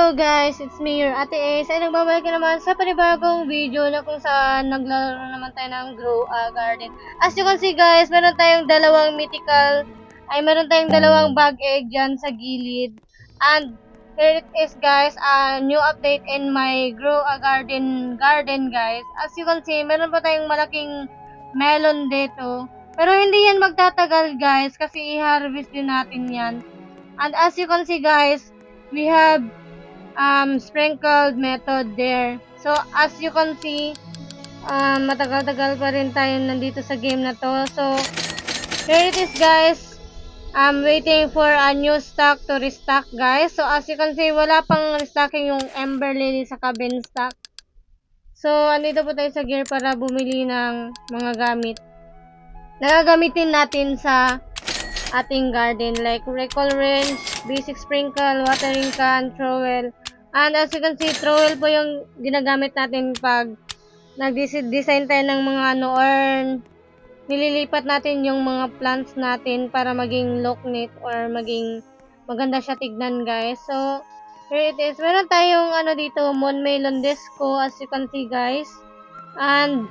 Hello guys, it's me, your Ate Ace, ay nagbabalik ka naman sa panibagong video na kung saan naglalaro naman tayo ng Grow a Garden. As you can see guys, meron tayong dalawang bag egg dyan sa gilid. And here it is guys, a new update in my Grow a Garden guys. As you can see, meron pa tayong malaking melon dito. Pero hindi yan magtatagal guys, kasi i-harvest din natin yan. And as you can see guys, we have sprinkled method there. So as you can see, matagal-tagal pa rin tayo nandito sa game na to. So here it is guys. I'm waiting for a new stock to restock guys. So as you can see, wala pang restocking yung Ember Lily sa Beanstalk. So andito po tayo sa gear para bumili ng mga gamit na gagamitin natin sa ating garden, like recall wrench, basic sprinkle, watering can, trowel. And as you can see, trowel po yung ginagamit natin pag nag-design tayo ng mga or nililipat natin yung mga plants natin para maging look neat or maging maganda siya tignan guys. So here it is. Meron tayong dito, Moon Melon Disco, as you can see guys. And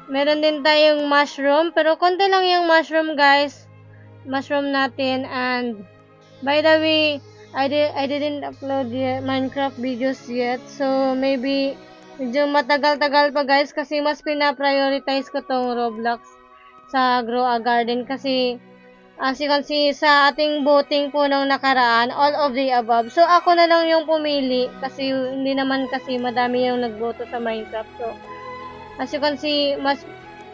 meron din tayong mushroom, pero konti lang yung mushroom guys. Mushroom natin. And by the way, I didn't upload the Minecraft videos yet, so maybe medyo matagal-tagal pa guys, kasi mas pina-prioritize ko tong Roblox sa Grow a Garden, kasi as you can see sa ating voting po nung nakaraan, all of the above. So ako na lang yung pumili, kasi hindi naman kasi madami yung nagboto sa Minecraft. So as you can see, mas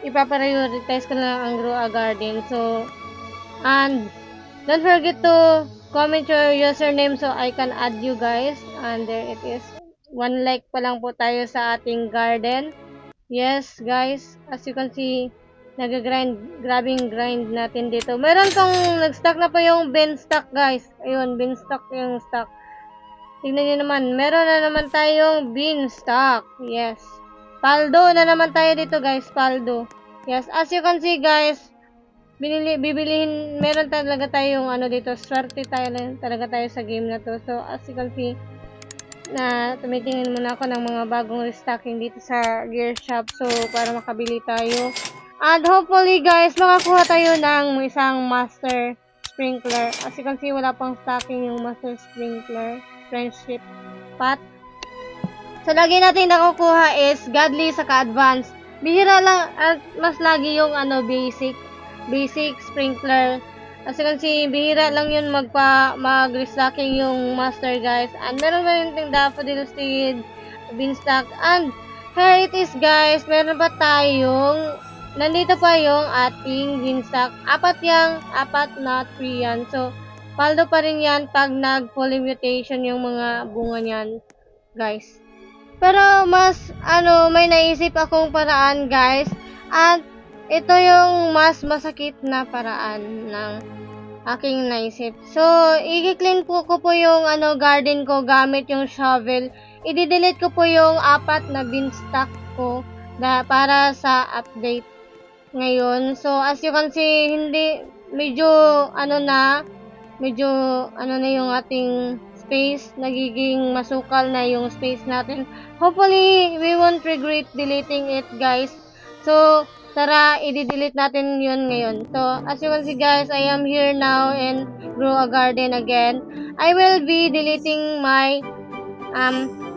ipa-prioritize ko na lang ang Grow a Garden. So and don't forget to comment your username so I can add you guys. And there it is. 1 like pa lang po tayo sa ating garden. Yes guys, as you can see, grabing grind natin dito. Meron tong nag-stock na po yung Beanstalk guys. Ayun, Beanstalk yung stock. Tingnan nyo naman, meron na naman tayong Beanstalk. Yes. Paldo na naman tayo dito guys, paldo. Yes, as you can see guys, bibilihin, meron talaga tayong dito, swerte talaga tayo sa game na to. So as you can see, na tumitingin muna ako ng mga bagong restocking dito sa gear shop, so para makabili tayo. And hopefully guys, makakuha tayo ng isang master sprinkler. As you can see, wala pang stocking yung master sprinkler, friendship pot. So lagi natin nakukuha is godly saka advanced. Bihira lang at mas lagi yung basic sprinkler. As you can see, bihira lang yun mag-restocking yung master guys. And meron pa yung daffodil seed, beanstalk. And here it is guys, meron pa tayong, nandito pa yung ating beanstalk. Apat na 3 yan. So paldo pa rin yan pag nag-full mutation yung mga bunga niyan guys. Pero mas may naisip akong paraan guys. At ito yung mas masakit na paraan ng aking naisip. So, i-clean ko po yung garden ko gamit yung shovel. I-delete ko po yung 4 na beanstalk ko para sa update ngayon. So, as you can see, medyo na yung ating space. Nagiging masukal na yung space natin. Hopefully, we won't regret deleting it guys. So, tara, i-delete natin yun ngayon. So, as you can see guys, I am here now in Grow a Garden again. I will be deleting my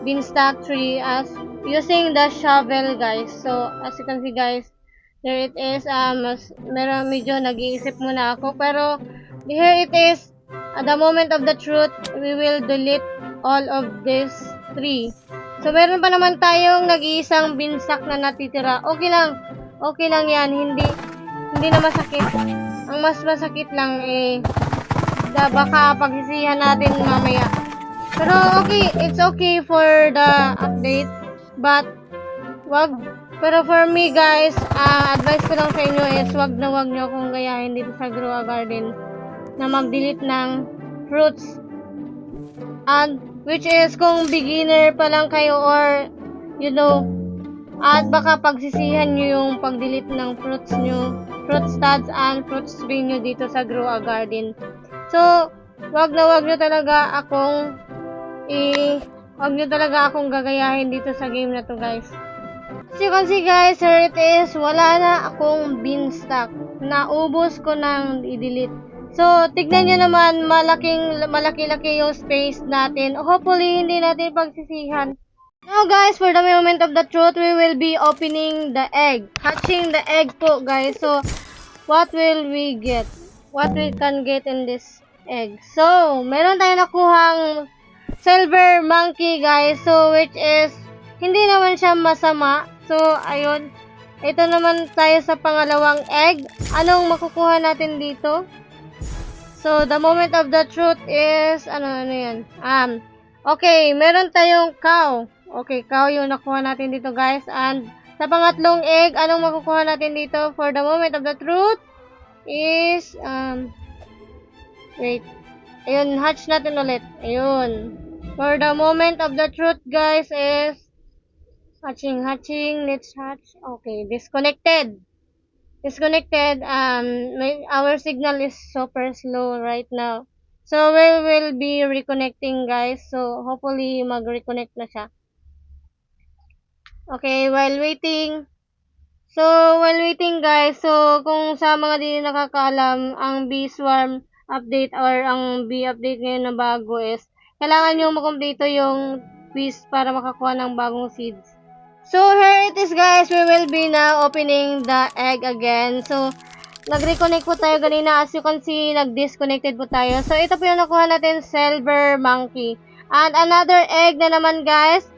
beanstalk tree as using the shovel guys. So, as you can see guys, there it is. Medyo nag-iisip muna ako. Pero, here it is. At the moment of the truth, we will delete all of this tree. So, meron pa naman tayong nag-iisang beanstalk na natitira. Okay lang yan, hindi na masakit. Ang mas masakit lang baka pagsisihan natin mamaya. Pero okay, it's okay for the update, but pero for me guys, advice ko lang sa inyo is wag nyo akong gayahin dito sa Grow a Garden na mag-delete ng fruits. And which is kung beginner pa lang kayo or at baka pagsisihan nyo yung pag-delete ng fruits studs and fruits tree nyo dito sa Grow a Garden. So, wag nyo talaga akong Huwag nyo talaga akong gagayahin dito sa game na to, guys. As you can see, guys, here it is. Wala na akong beanstalk. Naubos ko nang i-delete. So, tignan nyo naman, malaki-laki yung space natin. Hopefully, hindi natin pagsisihan. Now, guys, for the moment of the truth, we will be opening the egg. Hatching the egg po, guys. So, what will we get? What we can get in this egg? So, meron tayong nakuhang silver monkey, guys. So, which is, hindi naman siya masama. So, ayun. Ito naman tayo sa pangalawang egg. Anong makukuha natin dito? So, the moment of the truth is, ano yan? Okay, meron tayong cow. Okay, cow yung nakuha natin dito, guys. And, sa pangatlong egg, anong makukuha natin dito? For the moment of the truth is, wait. Ayun, hatch natin ulit. Ayun. For the moment of the truth, guys, is, hatching, let's hatch. Okay, disconnected. Our signal is super slow right now. So, we will be reconnecting, guys. So, hopefully, mag-reconnect na siya. Okay, while waiting, guys, so, kung sa mga di nakakaalam, ang bee swarm update or ang bee update ngayon na bago is, kailangan nyo makumpleto yung bees para makakuha ng bagong seeds. So, here it is, guys. We will be now opening the egg again. So, nag-reconnect po tayo kanina. As you can see, nag-disconnected po tayo. So, ito po yung nakuha natin, silver monkey. And another egg na naman, guys.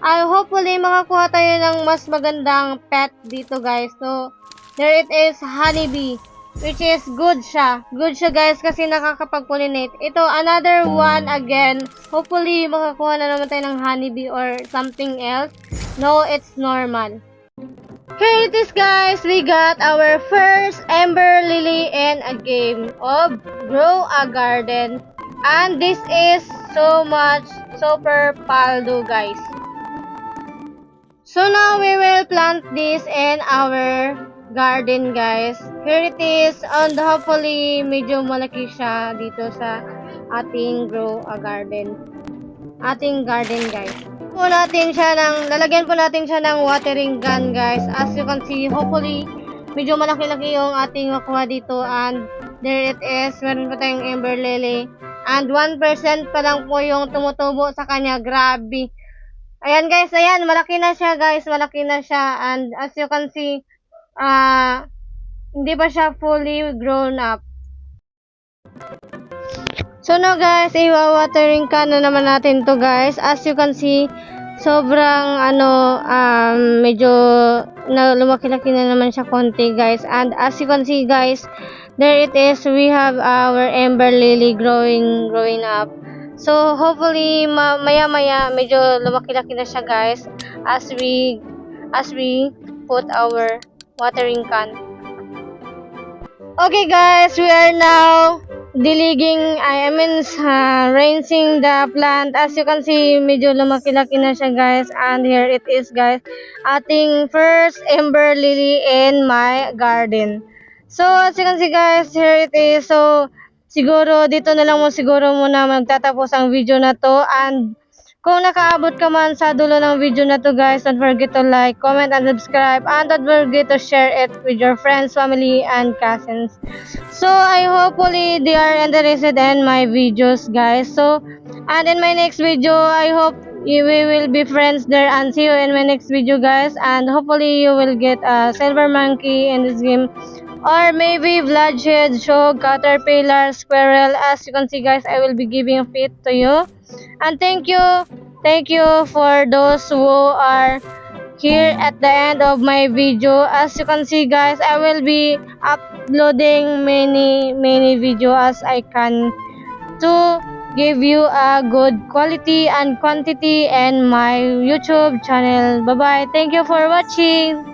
Hopefully, makakuha tayo ng mas magandang pet dito, guys. So, there it is, honeybee. Which is good siya. Good siya, guys, kasi nakakapag-pollinate. Ito, another one again. Hopefully, makakuha na naman tayo ng honeybee or something else. No, it's normal. Here it is, guys. We got our first Ember Lily in a game of Grow a Garden. And this is so much super paldo, guys. So now we will plant this in our garden, guys. Here it is. And hopefully, medyo malaki siya dito sa ating Grow a Garden. Ating garden, guys. Lalagyan po natin siya ng watering gun, guys. As you can see, hopefully, medyo malaki-laki yung ating makuha dito. And there it is. Meron pa tayong Ember Lily. And 1% pa lang po yung tumutubo sa kanya. Grabe. Ayan, guys. Ayan, malaki na siya, guys. Malaki na siya. And as you can see, hindi pa siya fully grown up. So now, guys, iwa-watering can na naman natin to, guys. As you can see, sobrang medyo lumaki-laki na naman siya konti, guys. And as you can see, guys, there it is. We have our Ember Lily growing up. So hopefully maya-maya medyo lumaki-laki na siya, guys, as we put our watering can. Okay, guys, we are now rinsing the plant. As you can see, medyo lumaki-laki na siya, guys. And here it is, guys, ating first Ember Lily in my garden. So, as you can see, guys, here it is. So, siguro, dito na lang muna magtatapos ang video na to. And, kung nakaabot ka man sa dulo ng video na to, guys, don't forget to like, comment, and subscribe. And don't forget to share it with your friends, family, and cousins. So, I hopefully they are interested in my videos, guys. So, and in my next video, I hope we will be friends there. And see you in my next video, guys. And hopefully you will get a silver monkey in this game. Or maybe bloodshed, shog, caterpillar, squirrel. As you can see, guys, I will be giving a feed to you. And thank you for those who are here at the end of my video. As you can see, guys, I will be uploading many video as I can to give you a good quality and quantity in my YouTube channel. Bye bye. Thank you for watching.